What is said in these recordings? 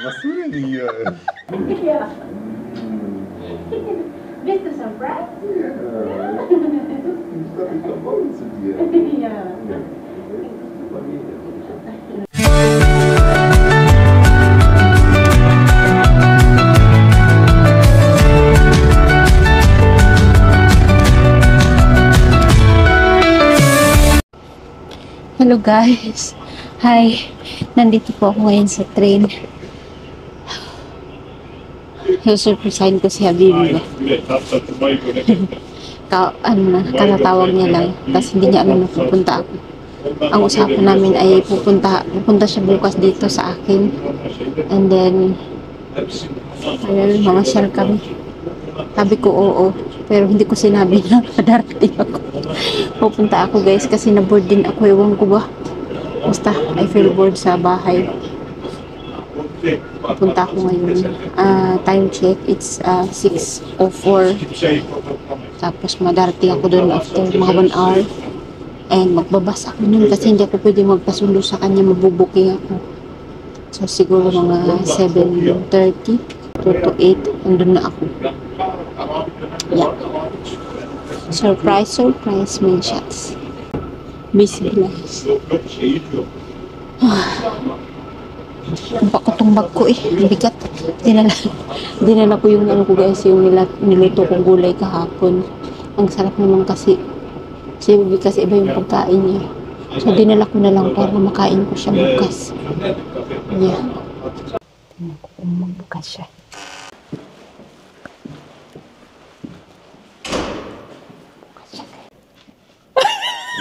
Was machst du denn hier? Ja. Bist du surprised? Ja. Ich dachte, ich komme morgen zu dir. Ja. Hello guys! Hi! Nandito po ako ngayon sa train. Susurprisahin ko si Habibi. Katatawag niya lang. Tapos hindi niya alam na pupunta ako. Ang usapan namin ay pupunta siya bukas dito sa akin. And then, ayun, mga share kami. Sabi ko oo. Pero hindi ko sinabi na kadarating ako. Pupunta ako guys kasi na-board din ako. Ewan ko ba. Basta I feel bored sa bahay. Pupunta ako ngayon. Time check. It's 6:04. Tapos madarating ako doon after mga 1 hour. And magbabas ako nun kasi hindi ako pwede magpasundo sa kanya. Mabubuking ako. So siguro mga 7:30 to 8. Andun na ako. Yeah. Surprise main shots. Busy guys. Kumpa ko tong bag ko eh. Bigat. Dinala ko yung ano ko guys, yung niluto kong gulay kahapon. Ang sarap naman kasi. Kasi iba yung pagkain niya. So dinala ko na lang para makain ko siya bukas. Yeah. Magbukas siya.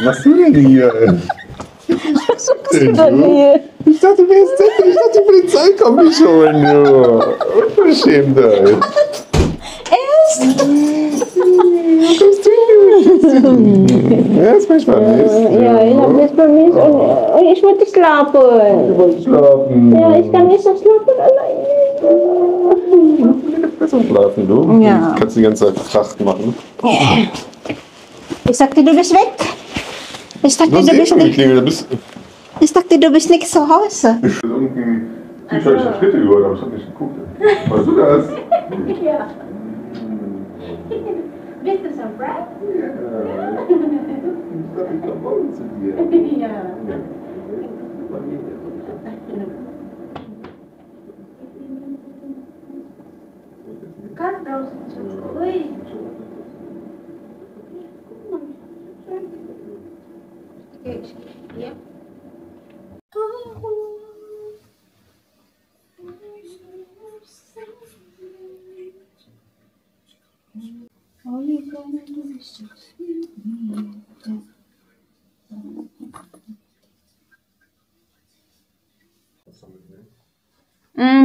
Was machst du denn hier? Was machst du denn hier? Ich dachte, wer ist denn? Ich dachte, die Polizei kommt mich holen, du. Unverschämtheit. Echt? Wo kommst du hin? Ja, ist mich vermisst. Ja, ich habe mich vermisst und ich wollte schlafen. Du wolltest schlafen. Ja, ich kann nicht so schlafen alleine. Besser schlafen, du. Ja. Kannst die ganze Zeit Tracht machen. Ich sagte, du bist weg. Ich dachte, du bist nicht. Ich dachte, du bist nicht zu Hause. Ich bin unten zufällig Schritte gehört, aber ich hab nicht geguckt. Weißt du das? Ja. Bist du surprised? Ja. Ich dachte, ich komme morgen zu dir. Ja. Kan draußen schon. Ui. Ja.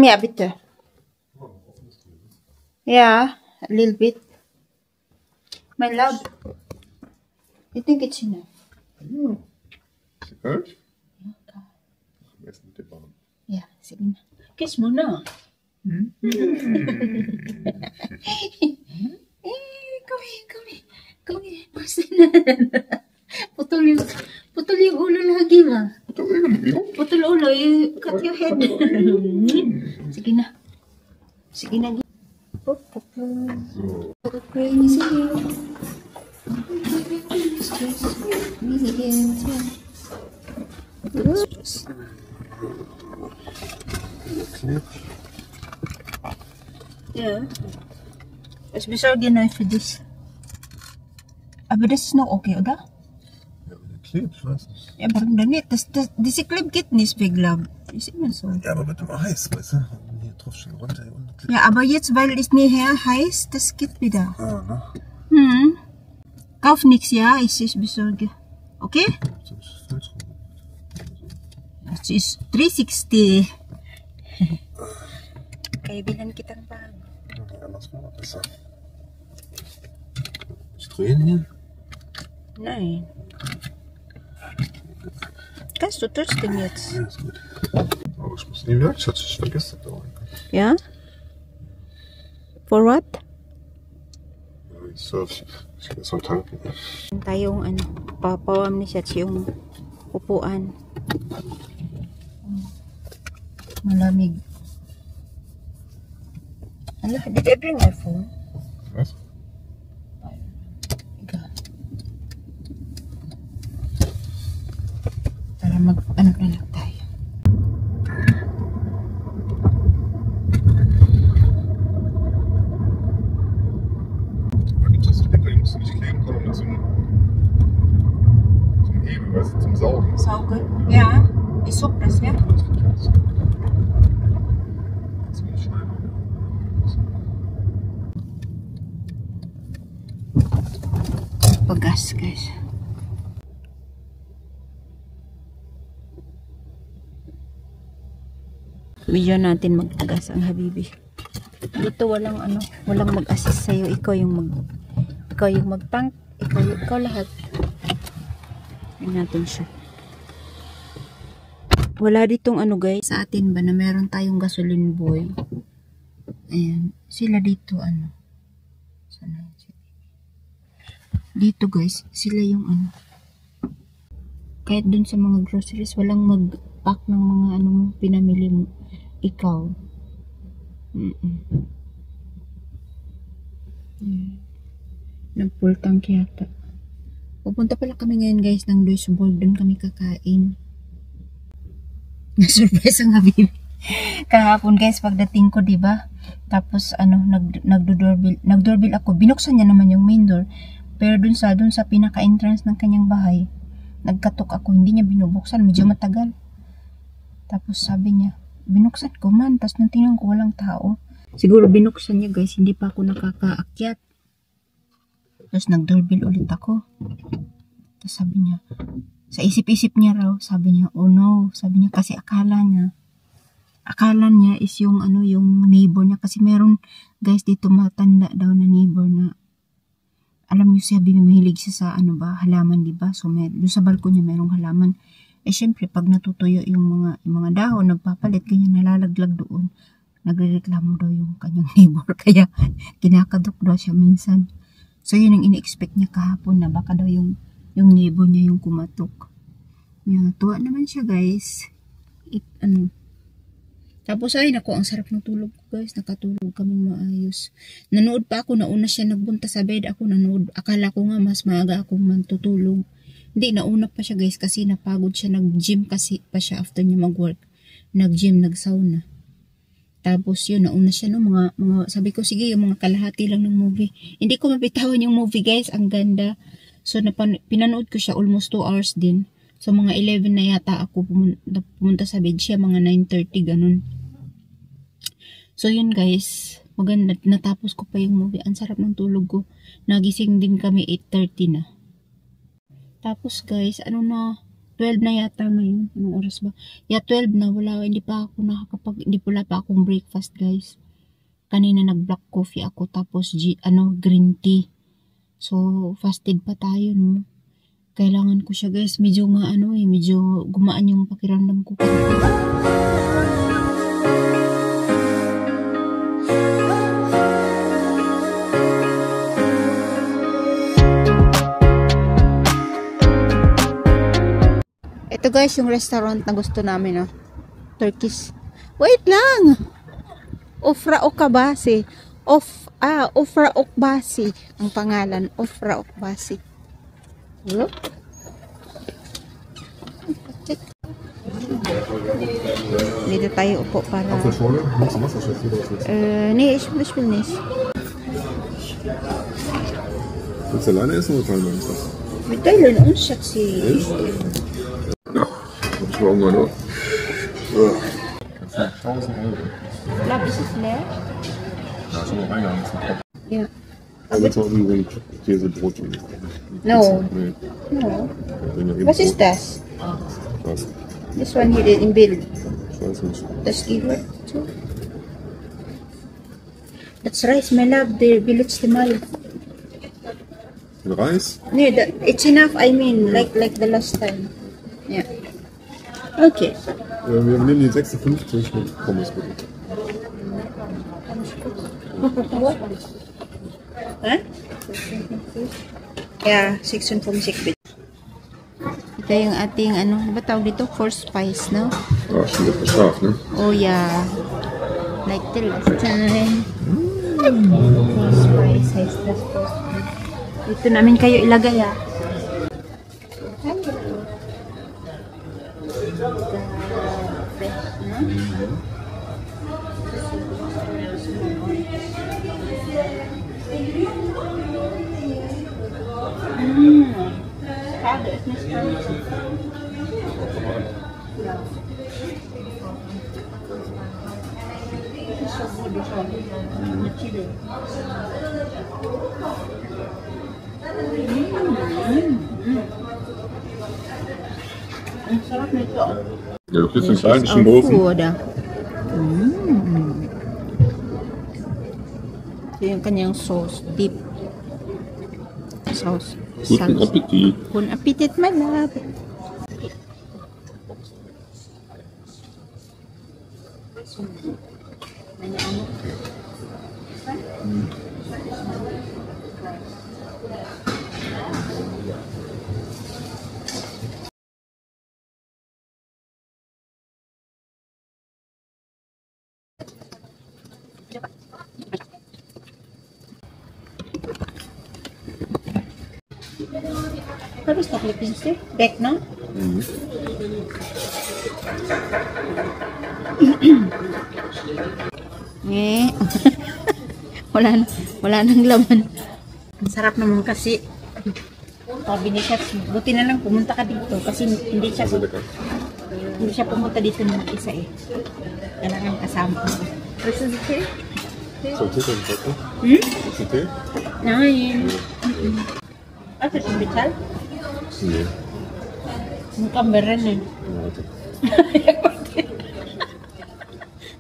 Ja, bitte. Yeah, a little bit. My love. I think it's enough. Ist dir kalt? Am besten mit dem Arm. Yeah, sige na. Kiss mo na. Come here. Basta na. Putol yung ulo lagi ba? Putol ulo, you cut your head. Sige na. Crazy. Yeah. Was besorgen neu für dich. Aber das ist noch okay, oder? Ja, aber der klebt, ich weiß nicht. Ja, warum denn nicht? Diese Clip geht nicht weg, glaube ich. Ist immer so. Ja, aber wird immer heiß, weißt du? Hier drauf schon runter und klebt. Ja, aber jetzt, weil es nachher heiß, das geht wieder. Ah, ne? Kauf nichts, ja? Ich besorge. Okay? Das ist falsch rum. Das ist 360. Kaya bilan kitang bago. Ja, andersrum war besser. Ich drehen hier? Nein. Kannst du trotzdem jetzt? Ja, ist gut. Aber ich muss in die Werkstatt, ich vergesse das dauernd. Ja? For what? Ja, ich will jetzt mal tanken. Tayong papawam ni siya yung upuan. Malamig. Ala, did I bring my phone? Was? Ika. Para mag-ano na lang tayo. Da gibt es so Dinger, die musst du nicht kleben können. Das ist so ein Hebel, weißt du, zum Saugen. Saugen? Ja. Isopras, ja? Das geht jetzt. Das will ich schneiden. Pagas, guys. Video natin magpagas ang habibi. Dito walang ano, walang mag-assist sa'yo. Ikaw yung mag-tank. Ikaw lahat. Tingnan natin siya. Wala ditong ano guys, sa atin ba na meron tayong gasoline boy. Ayan. Sila dito ano. Sana dito guys, sila yung ano. Kahit dun sa mga groceries, walang mag-pack ng mga ano mo, pinamili mo. Ikaw. Nag-full tank yata. Pupunta pala kami ngayon guys ng Duisburg. Doon kami kakain. Na-surprise ang habibi. Kahapon guys, pagdating ko, diba? Tapos ano, nag-doorbell ako. Binuksan niya naman yung main door. Pero dun sa pinaka-entrance ng kanyang bahay, nagkatok ako, hindi niya binubuksan, medyo matagal. Tapos sabi niya, binuksan ko man, tapos nang tingnan ko walang tao. Siguro binuksan niya guys, hindi pa ako nakakaakyat. Tapos nag-doorbell ulit ako. Tapos sabi niya, sa isip-isip niya raw, sabi niya, oh no, sabi niya kasi akala niya is yung ano, yung neighbor niya. Kasi meron guys dito matanda daw na neighbor na alam niyo siya, mahilig siya sa ano ba, halaman, di ba? So doon sa balkon niya merong halaman. Eh syempre pag natutuyo yung mga dahon, nagpapalit, ganyan nalalaglag doon. Nagrereklamo daw yung kanyang neighbor, kaya kinakadok daw siya minsan. So yun ang ini-expect niya kahapon, na baka daw yung neighbor niya yung kumatok. Yan, tuwa naman siya guys. Tapos ay nako, ang sarap ng tulog ko guys. Nakatulog kaming maayos. Nanood pa ako, nauna siya nagbunta sa bed. Ako nanood. Akala ko nga mas maaga akong matutulog. Hindi, nauna pa siya guys kasi napagod siya. Nag-gym kasi pa siya after niya mag-work. Nag-gym, nag-sauna. Tapos yun, nauna siya no, mga sabi ko sige, yung mga kalahati lang ng movie. Hindi ko mabitawan yung movie guys. Ang ganda. So pinanood ko siya almost 2 hours din. So mga 11 na yata ako pumunta sa bed siya, mga 9:30 ganun. So yun guys, maganda, natapos ko pa yung movie. Ang sarap ng tulog ko. Nagising din kami 8:30 na. Tapos guys, ano na, 12 na yata ngayon. Anong oras ba? Yeah, 12 na. Hindi pa akong breakfast guys. Kanina nag-black coffee ako, tapos green tea. So fasted pa tayo no. Kailangan ko siya guys. Medyo medyo gumaan yung pakiramdam ko. Ito guys, yung restaurant na gusto namin, no? Turkish. Wait lang! Ofra Okbasi. Ofra Okbasi. Ang pangalan, Ofra Okbasi. Look. Dito tayo upo para... Nee, ich will nicht. Willst du alleine essen oder teilen wir uns das? Wir teilen uns, Schatzi. Ich war irgendwann auch. 1000 Euro. Glaub, ist es leer? Ja, schon mal reingegangen zum Kopf. Ja. Aber jetzt noch übrigens Käsebrot. No. Nee. No. Ja, Was ist das? Was? This one here in Bild. Ich weiß nicht. Das gehört zu. That's rice, my love. The village Timal. Den Reis? Nee, it's enough. I mean, like the last time. Yeah. Okay. Ja, wir nehmen die 56 mit Pommes bitte. Huh? Yeah, section from Sikbit. Ito yung ating ba tawag dito? For spice, no? Ah, schon wird scharf, ne? Oh yeah. Like the last time. French fries, size plus fries. Dito namin kayo ilagay ah. Ja, du kriegst den bayerischen Ofen. Food. Ito yung kanyang sauce, dip. Sauce. Guten Appetit. Guten Appetit, my love. Terus tak lebih sih, back no? Wala nang laman. Ang sarap naman kasi. Sabi ni Chef, buti na lang pumunta ka dito kasi hindi siya pumunta dito ng isa eh. Kailangan kasama ko. Soll ich denn bitte? Ist okay? Nein. Ate, bital? Nee. Mukhang meron eh. Warte.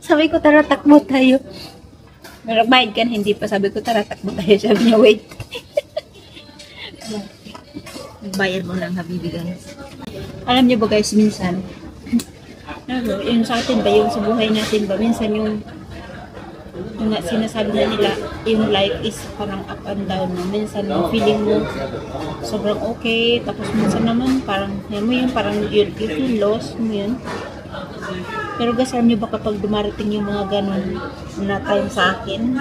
Sabi ko, tara takbo tayo. Nagbayad ka na, hindi pa. Sabi ko, tara takbo tayo. Sabi niya, wait. Bayad mo lang, habibi guys. Alam niyo ba guys, minsan, yung sa atin ba, yung sa buhay natin ba, minsan yung sinasabi na nila, yung life is parang up and down. Minsan yung feeling mo sobrang okay, tapos minsan naman parang, yan mo yun, parang you feel lost mo yun. Pero guys, alam niyo ba kapag dumarating yung mga ganun na time sa akin,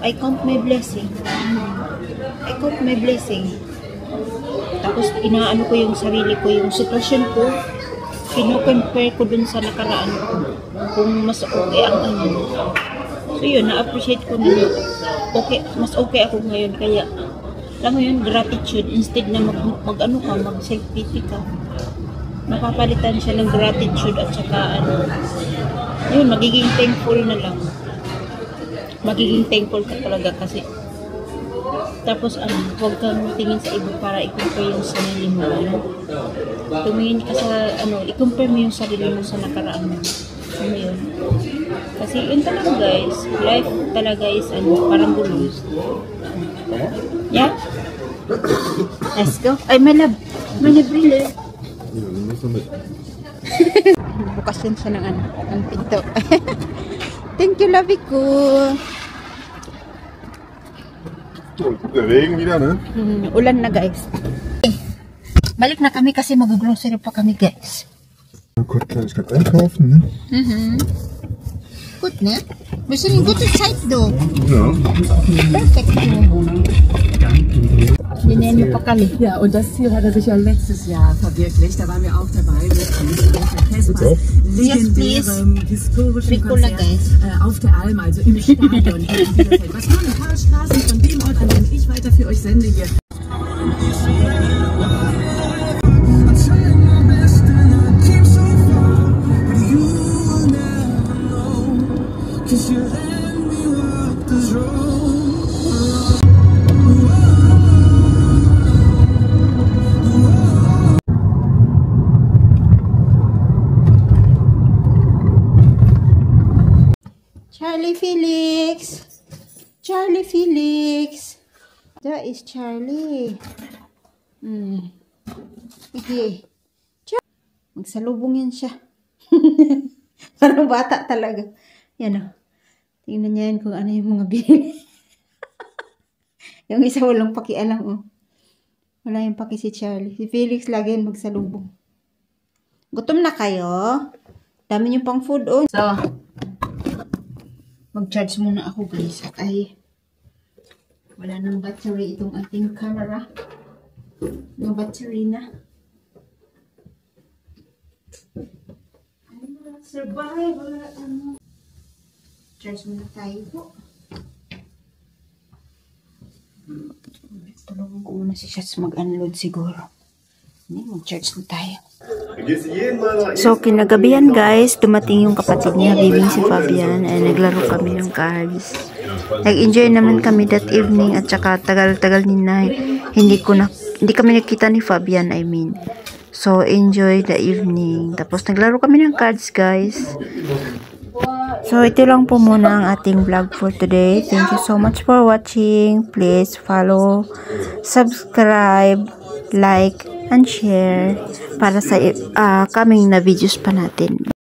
I count my blessing. I count my blessing. Tapos inaano ko yung sarili ko, yung sitwasyon ko, kino-compare ko dun sa nakaraan ko. Kung mas okay ang ano. So yun, na-appreciate ko na okay, mas okay ako ngayon. Kaya, alam mo yun, gratitude. Instead na mag-self-pity ka, napapalitan siya ng gratitude at saka yun, magiging thankful na lang. Magiging thankful ka talaga kasi tapos huwag kang tingin sa iba para i-compare yung sarili mo. Tumingin ka sa i-compare mo yung sarili mo sa nakaraan mo. Ano yun? Kasi yun talaga guys, life talaga is parang gulong. Yeah? Let's go. Ay, my love. My love, really. Bukas yun siya ng pinto. Thank you, love ko. Der Regen wieder, ne? Ulan na guys. Balik na kami kasi mag-grocery pa kami guys. Kurz Kleinigkeit einkaufen, ne? Gut, ne? Wir sind in guter Zeit, do. Ja. Perfekt. Ja, und das Ziel hat er sich ja letztes Jahr verwirklicht. Da waren wir auch dabei mit Festball, legendärem historischen Konzert auf der Alm, also im Stadion hier in Bielefeld. Was waren ein paar Straßen von dem Ort, an dem ich weiter für euch sende hier. Charlie Felix. That is Charlie. Okay. Magsalubong yan siya. Parang bata talaga. Yan o. Tingnan niya yan kung ano yung mga binili. Yung isa walang pakialam o. Wala yung paki si Charlie. Si Felix lagi yan magsalubong. Gutom na kayo? Dami niyo pang food o. So, Mag-charge muna ako guys at ay wala nang battery itong ating camera. No battery na. Survive. Charge muna tayo po. Tulungan ko muna si Shats mag-unload siguro. Mag-charge na tayo. So, kinagabihan guys, dumating yung kapatid niya, bibing si Fabian, ay naglaro kami ng cards. Nag-enjoy naman kami that evening at saka tagal-tagal hindi kami nakita ni Fabian, I mean. So, enjoy the evening. Tapos, naglaro kami ng cards guys. So, ito lang po muna ang ating vlog for today. Thank you so much for watching. Please follow, subscribe, like, and share para sa coming na videos pa natin.